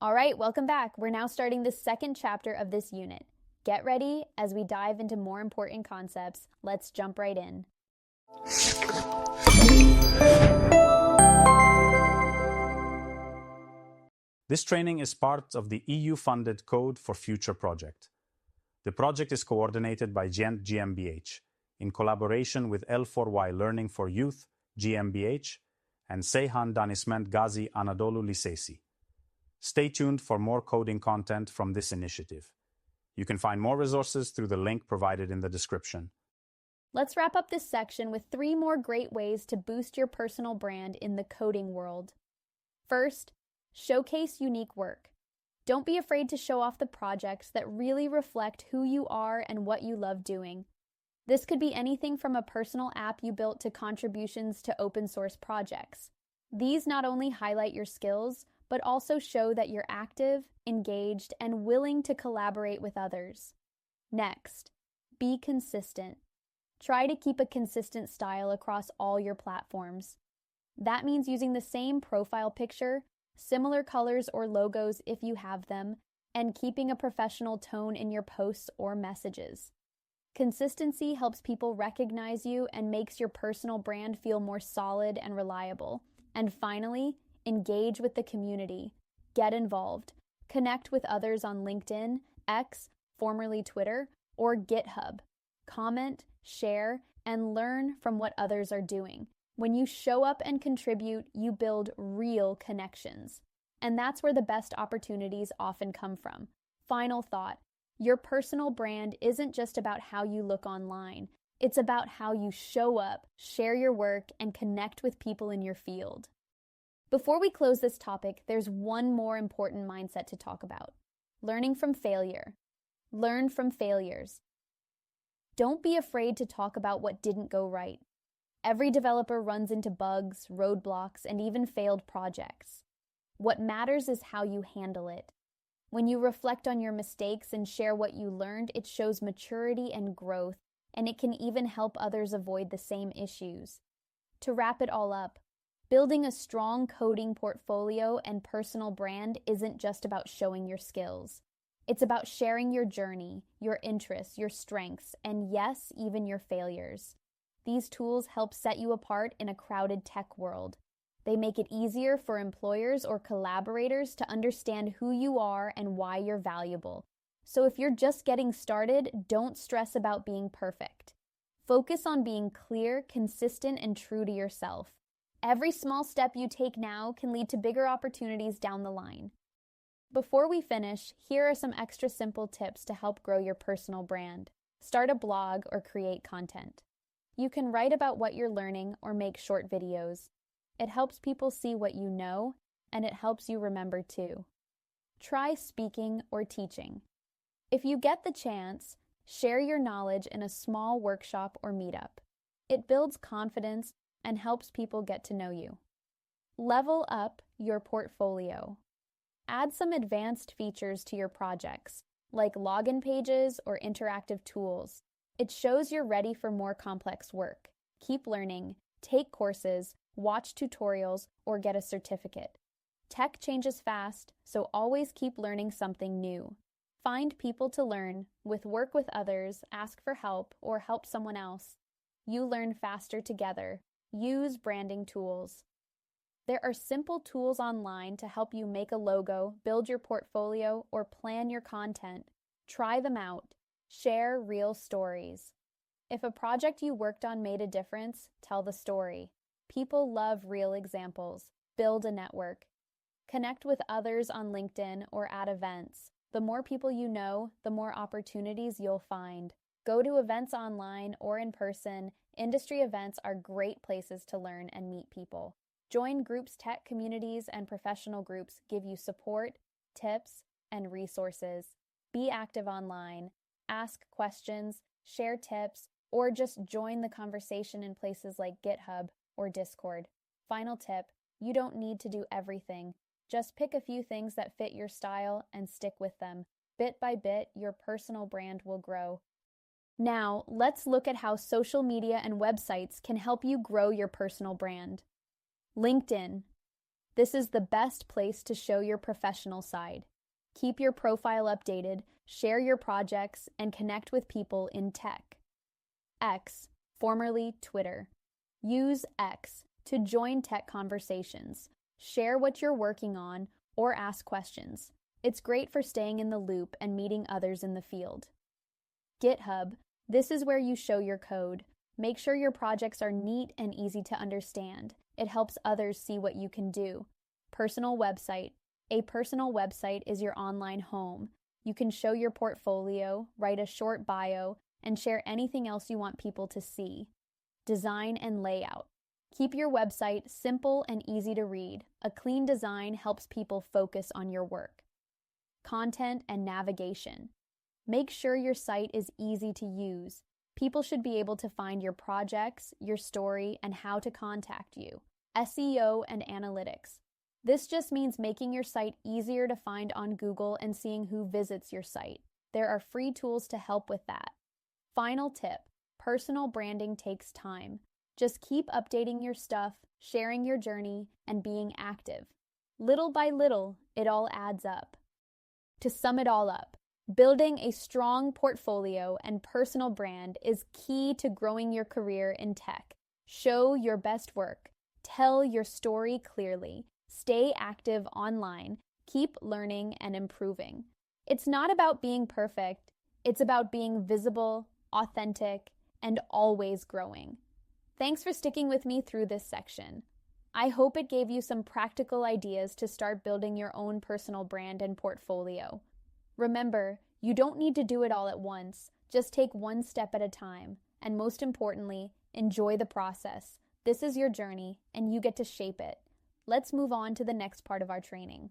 All right, welcome back. We're now starting the second chapter of this unit. Get ready as we dive into more important concepts. Let's jump right in. This training is part of the EU-funded Code4Future project. The project is coordinated by Gent GmbH in collaboration with L4Y Learning for Youth GmbH and Seyhan Danışment Gazi Anadolu Lisesi. Stay tuned for more coding content from this initiative. You can find more resources through the link provided in the description. Let's wrap up this section with 3 more great ways to boost your personal brand in the coding world. First, showcase unique work. Don't be afraid to show off the projects that really reflect who you are and what you love doing. This could be anything from a personal app you built to contributions to open source projects. These not only highlight your skills, but also show that you're active, engaged, and willing to collaborate with others. Next, be consistent. Try to keep a consistent style across all your platforms. That means using the same profile picture, similar colors or logos if you have them, and keeping a professional tone in your posts or messages. Consistency helps people recognize you and makes your personal brand feel more solid and reliable. And finally, engage with the community. Get involved. Connect with others on LinkedIn, X, formerly Twitter, or GitHub. Comment, share, and learn from what others are doing. When you show up and contribute, you build real connections. And that's where the best opportunities often come from. Final thought, your personal brand isn't just about how you look online. It's about how you show up, share your work, and connect with people in your field. Before we close this topic, there's one more important mindset to talk about. Learning from failure. Learn from failures. Don't be afraid to talk about what didn't go right. Every developer runs into bugs, roadblocks, and even failed projects. What matters is how you handle it. When you reflect on your mistakes and share what you learned, it shows maturity and growth, and it can even help others avoid the same issues. To wrap it all up, building a strong coding portfolio and personal brand isn't just about showing your skills. It's about sharing your journey, your interests, your strengths, and yes, even your failures. These tools help set you apart in a crowded tech world. They make it easier for employers or collaborators to understand who you are and why you're valuable. So if you're just getting started, don't stress about being perfect. Focus on being clear, consistent, and true to yourself. Every small step you take now can lead to bigger opportunities down the line. Before we finish, here are some extra simple tips to help grow your personal brand. Start a blog or create content. You can write about what you're learning or make short videos. It helps people see what you know, and it helps you remember too. Try speaking or teaching. If you get the chance, share your knowledge in a small workshop or meetup. It builds confidence and helps people get to know you. Level up your portfolio. Add some advanced features to your projects, like login pages or interactive tools. It shows you're ready for more complex work. Keep learning, take courses, watch tutorials, or get a certificate. Tech changes fast, so always keep learning something new. Find people to learn, work with others, ask for help, or help someone else. You learn faster together. Use branding tools. There are simple tools online to help you make a logo, build your portfolio, or plan your content. Try them out. Share real stories. If a project you worked on made a difference, tell the story. People love real examples. Build a network. Connect with others on LinkedIn or at events. The more people you know, the more opportunities you'll find. Go to events online or in person. Industry events are great places to learn and meet people. Join groups, tech communities, and professional groups give you support, tips, and resources. Be active online. Ask questions, share tips, or just join the conversation in places like GitHub or Discord. Final tip, you don't need to do everything. Just pick a few things that fit your style and stick with them. Bit by bit, your personal brand will grow. Now, let's look at how social media and websites can help you grow your personal brand. LinkedIn. This is the best place to show your professional side. Keep your profile updated, share your projects, and connect with people in tech. X, formerly Twitter. Use X to join tech conversations, share what you're working on, or ask questions. It's great for staying in the loop and meeting others in the field. GitHub. This is where you show your code. Make sure your projects are neat and easy to understand. It helps others see what you can do. Personal website. A personal website is your online home. You can show your portfolio, write a short bio, and share anything else you want people to see. Design and layout. Keep your website simple and easy to read. A clean design helps people focus on your work. Content and navigation. Make sure your site is easy to use. People should be able to find your projects, your story, and how to contact you. SEO and analytics. This just means making your site easier to find on Google and seeing who visits your site. There are free tools to help with that. Final tip, personal branding takes time. Just keep updating your stuff, sharing your journey, and being active. Little by little, it all adds up. To sum it all up, building a strong portfolio and personal brand is key to growing your career in tech. Show your best work. Tell your story clearly. Stay active online. Keep learning and improving. It's not about being perfect. It's about being visible, authentic, and always growing. Thanks for sticking with me through this section. I hope it gave you some practical ideas to start building your own personal brand and portfolio. Remember, you don't need to do it all at once. Just take one step at a time. And most importantly, enjoy the process. This is your journey, and you get to shape it. Let's move on to the next part of our training.